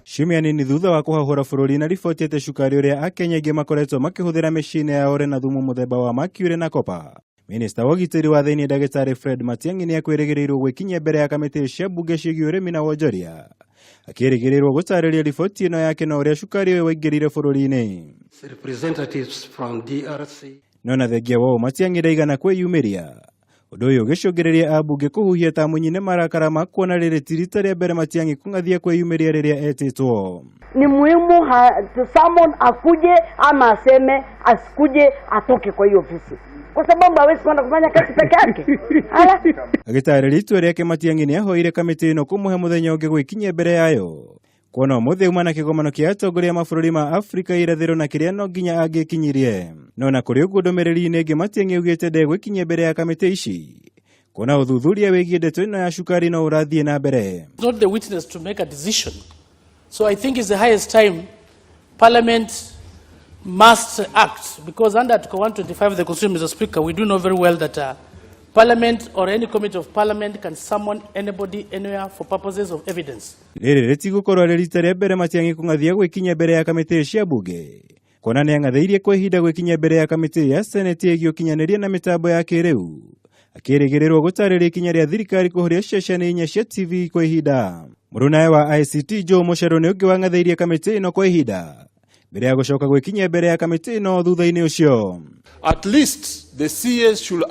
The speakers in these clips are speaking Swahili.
Ciumia nini thutha wa kuhahũra bũrũri na riboti ete cukari uria Akenya aingĩ makoretwo makĩhũthĩra mĩciĩ-inĩ yao na thumu muthemba wa mercury na copper. Minista wa ugitiri wa thi-ini ndagitari Fred Matiangi ni akwĩrĩgĩrĩirwo gwikinyia mbere ya kamiti cia mbunge ciĩgiĩ urimi na wonjoria. Akĩrĩgĩrĩrwo gũtarĩria riboti ĩno yake na ũrĩa cukari ũyũ waingĩrire bũrũri-inĩ. Representatives from DRC. Nona thengia wao Matiang'i ndaigana kwĩyumĩria. Ũndũ ũyũ ũgĩcũngĩrĩria ambunge kũhuhia ta mũnyine marakara ma kuona rĩrĩ ti rita rĩa mbere Matiang'i kũng'athia kwĩyumĩria rĩrĩa etĩtwo. Ni muhimu someone akuje ama aseme asikuje atoke kwa hiyo ofisi, kwa sababu hawezi kwenda kufanya kazi peke yake. Agitarĩria itua rĩake Matiang'i nĩ ahoire kamĩtĩ ĩno kũmũhe mũthenya ũngĩ gwikinyia mbere yayo. Kuona ũmũthĩ uma na kĩgomano kĩa atongoria mabũrũri ma Afrika irathĩro na kĩrĩa no nginya angĩkinyirie. No na kũrĩ ũguo ndũmĩrĩri-inĩ ĩngĩ Matiang'i augĩte ndegwikinyia mbere ya kamĩtĩ ici. Kuona ũthuthuria wĩgiĩ ndeto ĩno ya cukari no ũrathiĩ na mbere. Not the witness to make a decision. So I think it's the highest time Parliament must act, because under Article 125 of the Constitution, Mr. Speaker, we do know very well that Parliament or any committee of Parliament can summon anybody anywhere for purposes of evidence. Rĩrĩ rĩtigũkorwo rĩ rita rĩa mbere Matiang'i kũng'athia gwikinyia mbere ya kamĩtĩ cia mbunge. Kuona nĩ ang'athĩirie kwa ihinda gwikinyia mbere ya kamĩtĩ ya Senate ĩgiĩ ũkinyanĩria na mĩtambo ya kĩrĩu. Akĩrĩgĩrĩrwo gũtarĩria ikinya rĩa thirikari kũhoria ceceni inya cia TV kwa ihinda. Mũrunawe wa ICT Joe Mucheru nĩ ũngĩ wang'athĩirie kamĩtĩ ĩno kwa ihinda mbere ya gũcoka gwikinyia mbere ya kamĩtĩ ĩno thutha-inĩ ũcio. At least the CS should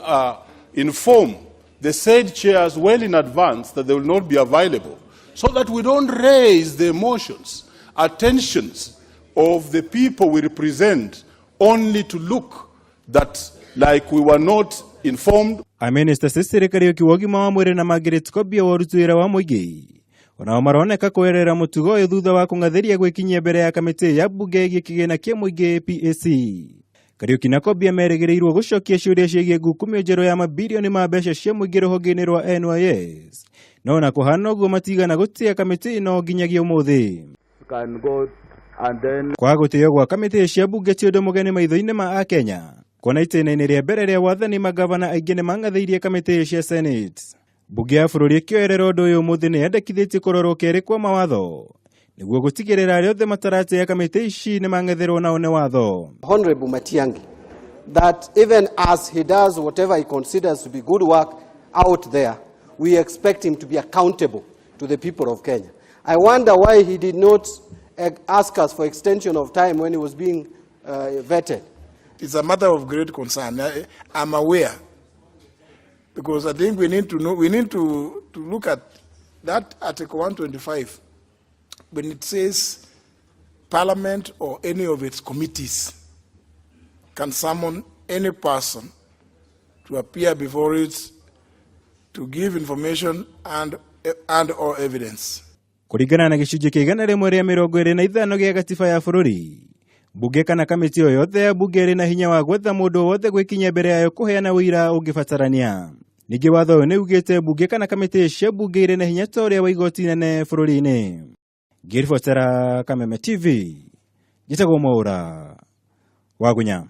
inform the said chairs well in advance that they will not be available, so that we don't raise the emotions, attentions of the people we represent, only to look that like we were not informed. Maminista thirikari ũkiuga ũgima wa mwĩrĩ na mangĩrĩti kũambia ũruti wĩra wa mũingĩ. Onao maroneka kwerera mũtugo ũyũ thutha wa kũng'athĩria gwikinyia mbere ya kamĩtĩ ya mbunge ĩgiĩ kĩgĩna kĩa mũingĩ PAC. Kariuki na Kobia merĩgĩrĩirwo gũcokia ciũria ciĩgiĩ ngukumio njerũ ya mabilioni ma mbeca cia mũingĩ rũhonge-inĩ rwa NYS. No na kũhana ũguo matigana gũtĩa kamĩtĩ ĩno nginyagia ũmũthĩ. Kwa gũtĩo gwa kamĩtĩ cia mbunge ti ũndũ mũgeni maitho-inĩ ma Akenya. Kuona itĩna-inĩ rĩa mbere rĩa wathani magavana aingĩ nĩ mang'athĩirie kamĩtĩ cia Senate. Mbunge ya bũrũri ĩkĩoerera ũndũ ũyũ ũmũthĩ nĩ yendekithĩtie kũrorwo kerĩ kwa mawatho nĩguo gũtigĩrĩra arĩa othe mataratĩa kamĩtĩ ici nĩ mang'etherwo nao nĩ watho. Honorable Matiangi, that even as he does whatever he considers to be good work out there, we expect him to be accountable to the people of Kenya. I wonder why he did not ask us for extension of time when he was being vetted. It's a matter of great concern. I'm aware, because I think we need to know, we need to look at that Article 125 when it says Parliament or any of its committees can summon any person to appear before it to give information and or evidence. Kũringana na gĩcunjĩ kĩa 125 gĩa gatiba ya bũrũri, mbunge kana kamĩtĩ o yothe ya mbunge ĩrĩ na hinya wa gwetha mũndũ wothe gwikinyia mbere yayo kũheana ũira ũngĩbatarania. Ningĩ watho ũyũ nĩ ugĩte mbunge kana kamĩtĩ cia mbunge ĩrĩ na hinya ta ũrĩa wa igoti inene bũrũri-inĩ. Ngĩribotera Kameme TV, njĩtagwo Mwaura wa Gunya.